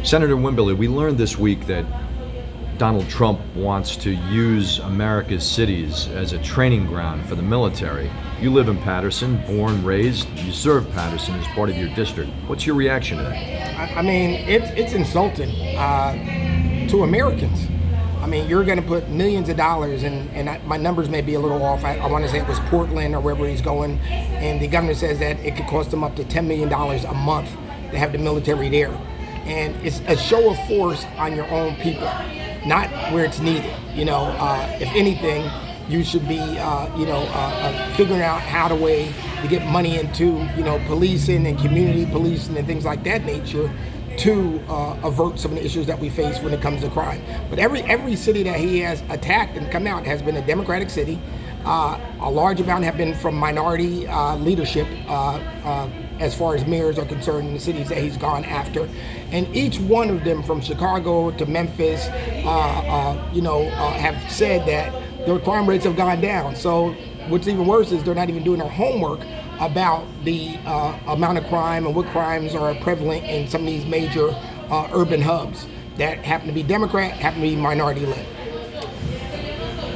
Senator Wimberly, we learned this week that Donald Trump wants to use America's cities as a training ground for the military. You live in Paterson, born, raised, you serve Paterson as part of your district. What's your reaction to that? I mean, it's insulting to Americans. I mean, you're going to put millions of dollars, and my numbers may be a little off. I want to say it was Portland or wherever he's going, and the governor says that it could cost him up to $10 million a month to have the military there. And it's a show of force on your own people, not where it's needed. If anything, you should be, figuring out how to get money into, policing and community policing and things like that nature to avert some of the issues that we face when it comes to crime. But every city that he has attacked and come out has been a Democratic city. A large amount have been from minority leadership as far as mayors are concerned in the cities that he's gone after. And each one of them, from Chicago to Memphis, have said that their crime rates have gone down. So what's even worse is they're not even doing their homework about the amount of crime and what crimes are prevalent in some of these major urban hubs that happen to be Democrat, happen to be minority-led.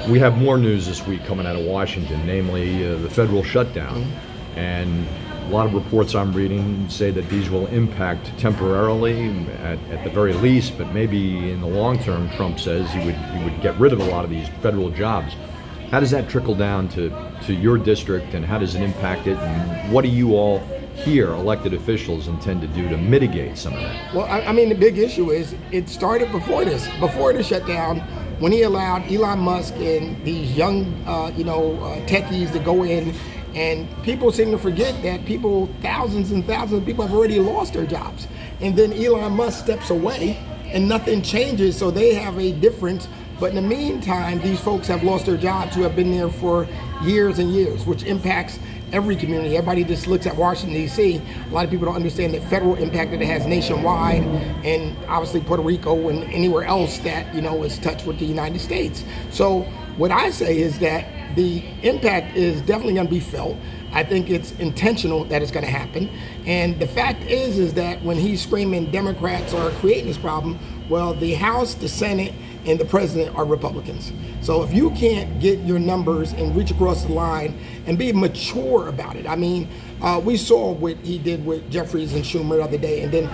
We have more news this week coming out of Washington, namely the federal shutdown. Mm-hmm. And a lot of reports I'm reading say that these will impact temporarily at the very least, but maybe in the long term, Trump says he would get rid of a lot of these federal jobs. How does that trickle down to your district, and how does it impact it, and what do you all here, elected officials, intend to do to mitigate some of that? Well, I mean, the big issue is it started before the shutdown, when he allowed Elon Musk and these young, techies to go in. And people seem to forget that thousands and thousands of people have already lost their jobs. And then Elon Musk steps away and nothing changes, so they have a difference. But in the meantime, these folks have lost their jobs who have been there for years and years, which impacts every community. Everybody just looks at Washington, D.C. A lot of people don't understand the federal impact that it has nationwide, and obviously Puerto Rico and anywhere else that, is touched with the United States. So what I say is that the impact is definitely going to be felt. I think it's intentional that it's going to happen. And the fact is that when he's screaming Democrats are creating this problem, well, the House, the Senate, and the president are Republicans. So if you can't get your numbers and reach across the line and be mature about it, I mean, we saw what he did with Jeffries and Schumer the other day, and then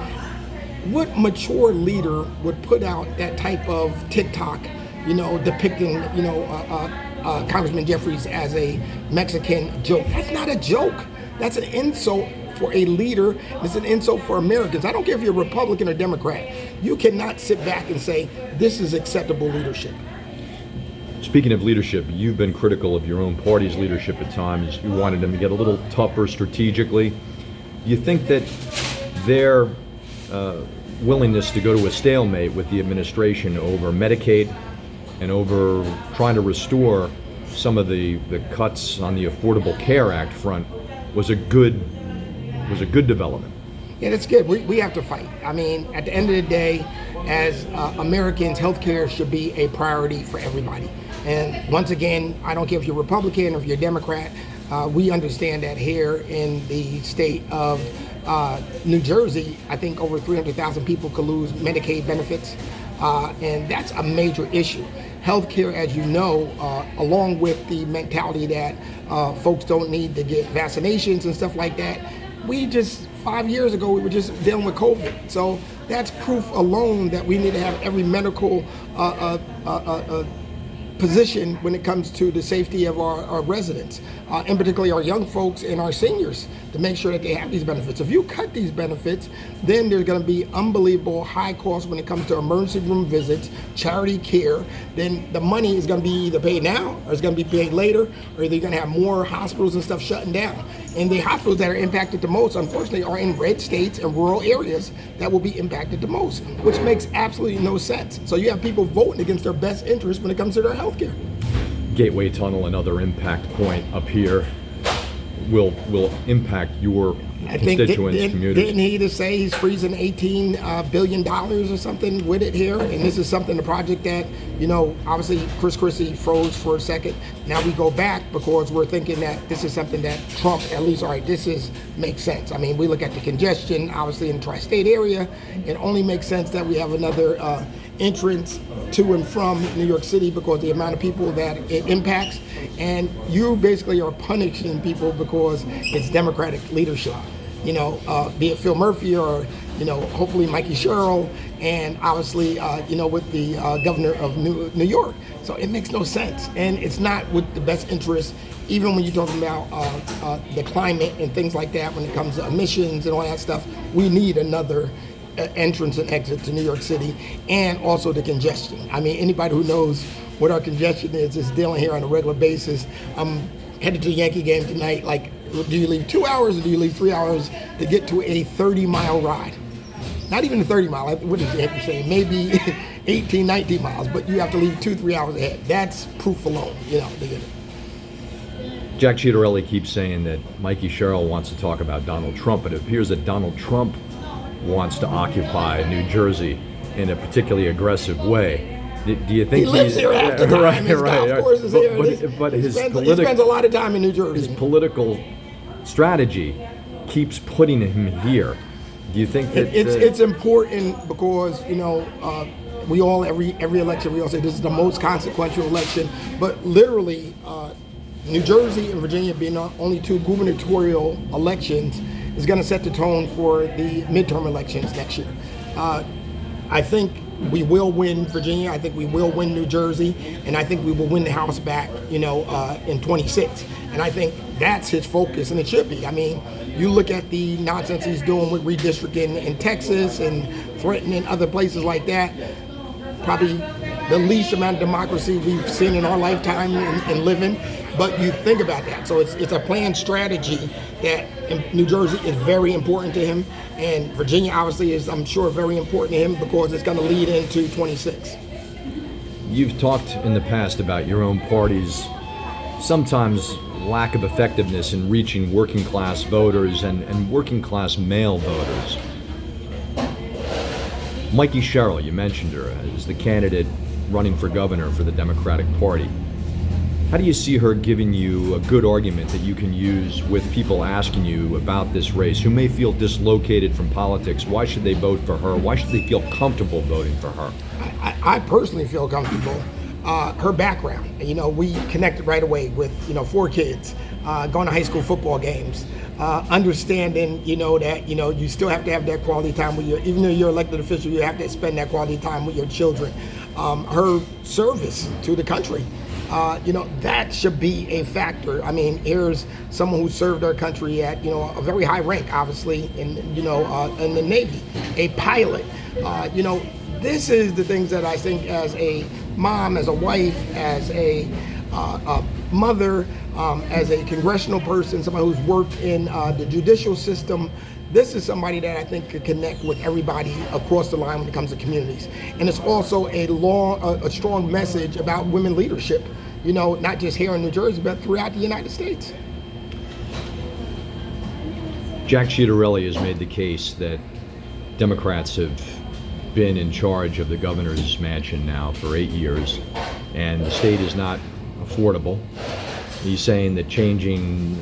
what mature leader would put out that type of TikTok, depicting, Congressman Jeffries as a Mexican joke? That's not a joke. That's an insult for a leader. It's an insult for Americans. I don't care if you're Republican or Democrat. You cannot sit back and say this is acceptable leadership. Speaking of leadership, you've been critical of your own party's leadership at times. You wanted them to get a little tougher strategically. Do you think that their willingness to go to a stalemate with the administration over Medicaid and over trying to restore some of the cuts on the Affordable Care Act front was a good development? Yeah, that's good. We have to fight. I mean, at the end of the day, as Americans, healthcare should be a priority for everybody. And once again, I don't care if you're Republican or if you're Democrat, we understand that here in the state of New Jersey, I think over 300,000 people could lose Medicaid benefits. And that's a major issue. Healthcare, as you know, along with the mentality that folks don't need to get vaccinations and stuff like that, 5 years ago, we were just dealing with COVID. So that's proof alone that we need to have every medical position when it comes to the safety of our residents, and particularly our young folks and our seniors, to make sure that they have these benefits. If you cut these benefits, then there's going to be unbelievable high costs when it comes to emergency room visits, charity care. Then the money is going to be either paid now or it's going to be paid later, or they're going to have more hospitals and stuff shutting down. And the hospitals that are impacted the most, unfortunately, are in red states and rural areas that will be impacted the most, which makes absolutely no sense. So you have people voting against their best interest when it comes to their health care. Gateway Tunnel, another impact point up here, will impact your constituents, communities. Didn't he just say he's freezing $18 billion or something with it here? And this is something, the project that, obviously Chris Christie froze for a second. Now we go back because we're thinking that this is something that Trump, at least, all right, this is makes sense. I mean, we look at the congestion, obviously, in the tri-state area. It only makes sense that we have another entrance to and from New York City because the amount of people that it impacts. And you basically are punishing people because it's Democratic leadership. Be it Phil Murphy or, hopefully Mikey Sherrill, and obviously, with the governor of New York. So it makes no sense. And it's not with the best interest, even when you're talking about the climate and things like that, when it comes to emissions and all that stuff. We need another entrance and exit to New York City, and also the congestion. I mean, anybody who knows what our congestion is dealing here on a regular basis. I'm headed to the Yankee game tonight. Like, do you leave 2 hours or do you leave 3 hours to get to a 30-mile ride? Not even a 30-mile, what did the Yankees say? Maybe 18, 19 miles, but you have to leave 2-3 hours ahead. That's proof alone, to get it. Jack Ciattarelli keeps saying that Mikey Sherrill wants to talk about Donald Trump, but it appears that Donald Trump wants to occupy New Jersey in a particularly aggressive way. Do you think he lives here half the time? Right, his golf course is here. But he spends a lot of time in New Jersey. His political strategy keeps putting him here. Do you think that it's important because we all every election we all say this is the most consequential election, but literally New Jersey and Virginia being the only two gubernatorial elections is going to set the tone for the midterm elections next year. I think we will win Virginia. I think we will win New Jersey, and I think we will win the House back, in 26. And I think that's his focus, and it should be. I mean, you look at the nonsense he's doing with redistricting in Texas and threatening other places like that. Probably the least amount of democracy we've seen in our lifetime in living. But you think about that. So it's a planned strategy that in New Jersey is very important to him. And Virginia obviously is, I'm sure, very important to him because it's going to lead into 26. You've talked in the past about your own party's sometimes lack of effectiveness in reaching working class voters and working class male voters. Mikey Sherrill, you mentioned her, is the candidate running for governor for the Democratic Party. How do you see her giving you a good argument that you can use with people asking you about this race who may feel dislocated from politics? Why should they vote for her? Why should they feel comfortable voting for her? I personally feel comfortable. Her background, we connected right away with, 4 kids, going to high school football games, understanding, that, you still have to have that quality time with even though you're elected official, you have to spend that quality time with your children. Her service to the country. That should be a factor. I mean, here's someone who served our country at, a very high rank, obviously, in the Navy, a pilot. This is the things that I think as a mom, as a wife, as a mother, as a congressional person, somebody who's worked in the judicial system. This is somebody that I think could connect with everybody across the line when it comes to communities. And it's also a strong message about women leadership, not just here in New Jersey, but throughout the United States. Jack Ciattarelli has made the case that Democrats have been in charge of the governor's mansion now for 8 years, and the state is not affordable. He's saying that changing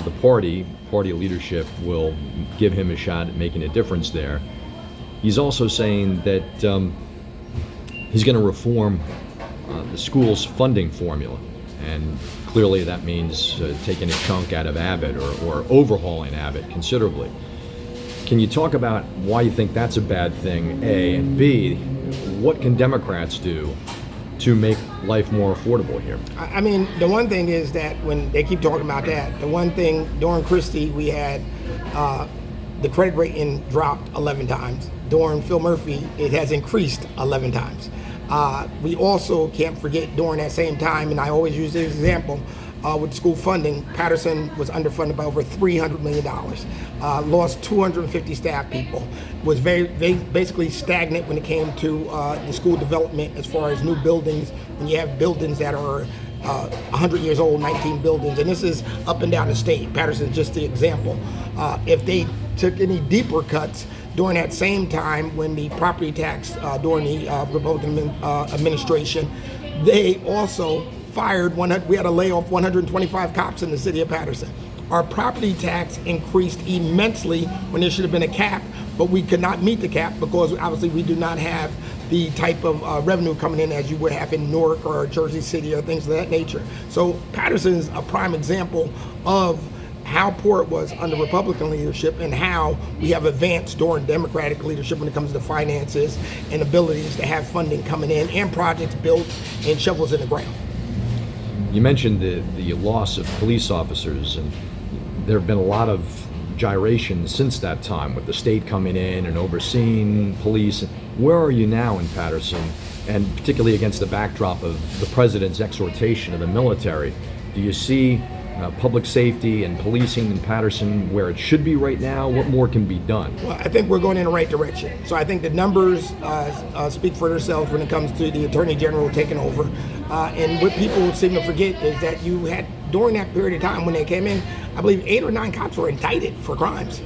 the party leadership will give him a shot at making a difference there. He's also saying that he's going to reform the school's funding formula, and clearly that means taking a chunk out of Abbott or overhauling Abbott considerably. Can you talk about why you think that's a bad thing, A, and B, what can Democrats do to make life more affordable here? I mean, the one thing is that when they keep talking about that, the one thing during Christie we had the credit rating dropped 11 times. During Phil Murphy, it has increased 11 times. We also can't forget during that same time, and I always use this example, with school funding, Patterson was underfunded by over $300 million, lost 250 staff people, was very basically stagnant when it came to the school development as far as new buildings. When you have buildings that are 100 years old, 19 buildings, and this is up and down the state. Patterson's just the example. If they took any deeper cuts during that same time when the property tax during the Republican administration, they also fired we had to lay off 125 cops in the city of Patterson. Our property tax increased immensely when there should have been a cap, but we could not meet the cap because obviously we do not have the type of revenue coming in as you would have in Newark or Jersey City or things of that nature. So Patterson is a prime example of how poor it was under Republican leadership and how we have advanced during Democratic leadership when it comes to finances and abilities to have funding coming in and projects built and shovels in the ground. You mentioned the loss of police officers, and there have been a lot of gyrations since that time with the state coming in and overseeing police. Where are you now in Patterson, and particularly against the backdrop of the president's exhortation of the military? Do you see public safety and policing in Patterson where it should be right now? What more can be done? Well, I think we're going in the right direction. So I think the numbers speak for themselves when it comes to the Attorney General taking over. And what people seem to forget is that you had, during that period of time when they came in, I believe 8 or 9 cops were indicted for crimes.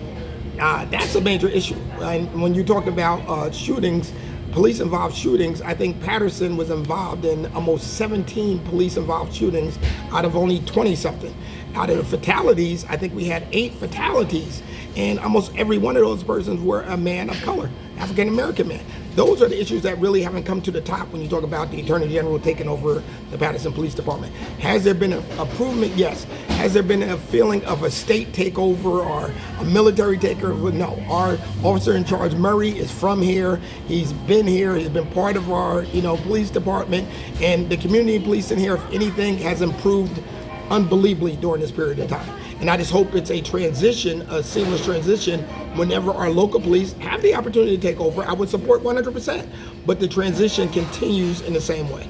That's a major issue. And when you talk about shootings, police-involved shootings, I think Patterson was involved in almost 17 police-involved shootings out of only 20-something. Out of the fatalities, I think we had 8 fatalities, and almost every one of those persons were a man of color, African-American man. Those are the issues that really haven't come to the top when you talk about the Attorney General taking over the Patterson Police Department. Has there been an improvement? Yes. Has there been a feeling of a state takeover or a military takeover? No. Our officer in charge, Murray, is from here. He's been here. He's been part of our, police department, and the community policing here, if anything, has improved unbelievably during this period of time. And I just hope it's a transition, a seamless transition, whenever our local police have the opportunity to take over. I would support 100%, but the transition continues in the same way.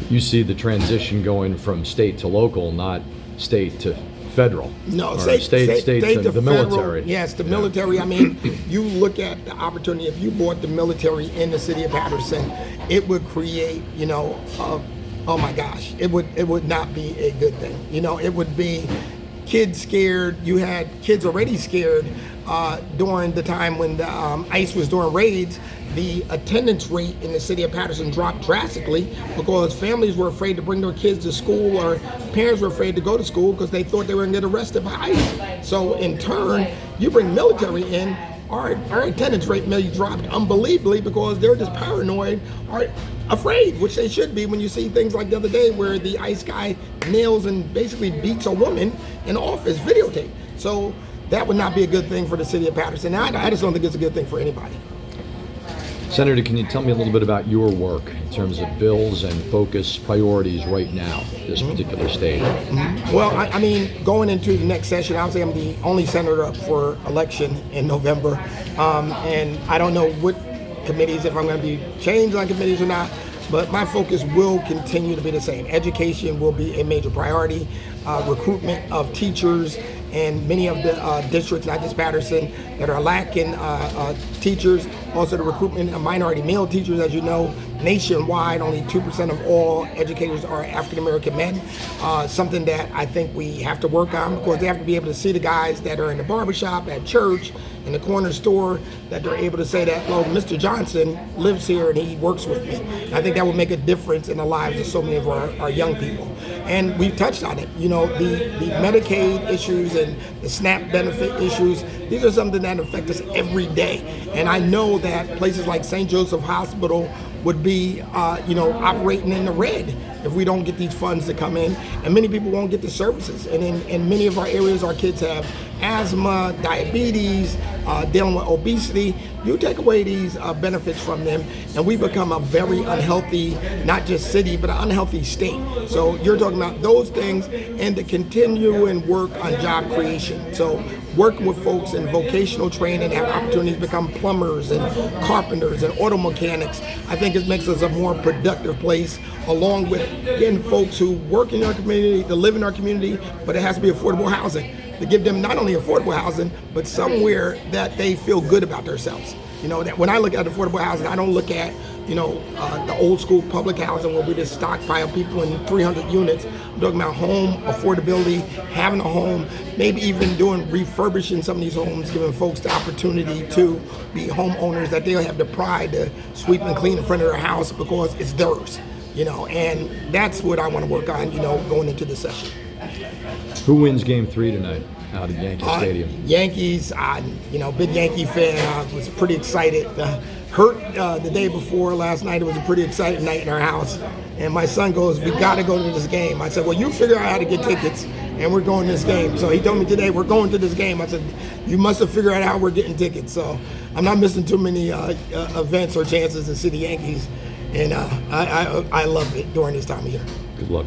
You see the transition going from state to local, not state to federal. No, state to the federal, military. Yes, the military. I mean, you look at the opportunity. If you brought the military in the city of Patterson, it would create, oh my gosh, it would not be a good thing. It would be kids scared. You had kids already scared during the time when the ICE was doing raids. The attendance rate in the city of Patterson dropped drastically because families were afraid to bring their kids to school, or parents were afraid to go to school because they thought they were going to get arrested by ICE. So in turn, you bring military in, our attendance rate may dropped unbelievably because they're just paranoid or afraid, which they should be when you see things like the other day where the ICE guy nails and basically beats a woman in office, videotape. So that would not be a good thing for the city of Patterson. I just don't think it's a good thing for anybody. Senator, can you tell me a little bit about your work in terms of bills and focus priorities right now, this particular stage? Mm-hmm. Well, I mean, going into the next session, obviously I'm the only senator up for election in November. And I don't know what committees, if I'm going to be changed on committees or not, but my focus will continue to be the same. Education will be a major priority. Recruitment of teachers and many of the districts, not just Patterson, that are lacking teachers. Also the recruitment of minority male teachers. As you know, nationwide, only 2% of all educators are African-American men. Something that I think we have to work on, because they have to be able to see the guys that are in the barbershop, at church, in the corner store, that they're able to say that, well, Mr. Johnson lives here and he works with me. And I think that would make a difference in the lives of so many of our young people. And we've touched on it, the Medicaid issues and the SNAP benefit issues. These are something that affect us every day. And I know that places like St. Joseph Hospital would be, operating in the red if we don't get these funds to come in, and many people won't get the services. And in many of our areas, our kids have asthma, diabetes, dealing with obesity. You take away these benefits from them, and we become a very unhealthy, not just city, but an unhealthy state. So you're talking about those things, and to continue and work on job creation. So working with folks in vocational training, have opportunities to become plumbers and carpenters and auto mechanics. I think it makes us a more productive place, along with getting folks who work in our community, to live in our community, but it has to be affordable housing, to give them not only affordable housing, but somewhere that they feel good about themselves. That when I look at affordable housing, I don't look at, the old school public housing where we just stockpile people in 300 units. I'm talking about home affordability, having a home, maybe even refurbishing some of these homes, giving folks the opportunity to be homeowners, that they'll have the pride to sweep and clean in front of their house because it's theirs. And that's what I want to work on, going into the session. Who wins Game 3 tonight? out at Yankee Stadium? Yankees, big Yankee fan. I was pretty excited. Hurt the day before last night. It was a pretty exciting night in our house. And my son goes, "We got to go to this game." I said, "Well, you figure out how to get tickets, and we're going to this game." So he told me today, "We're going to this game." I said, "You must have figured out how we're getting tickets." So I'm not missing too many events or chances to see the Yankees. And I love it during this time of year. Good luck.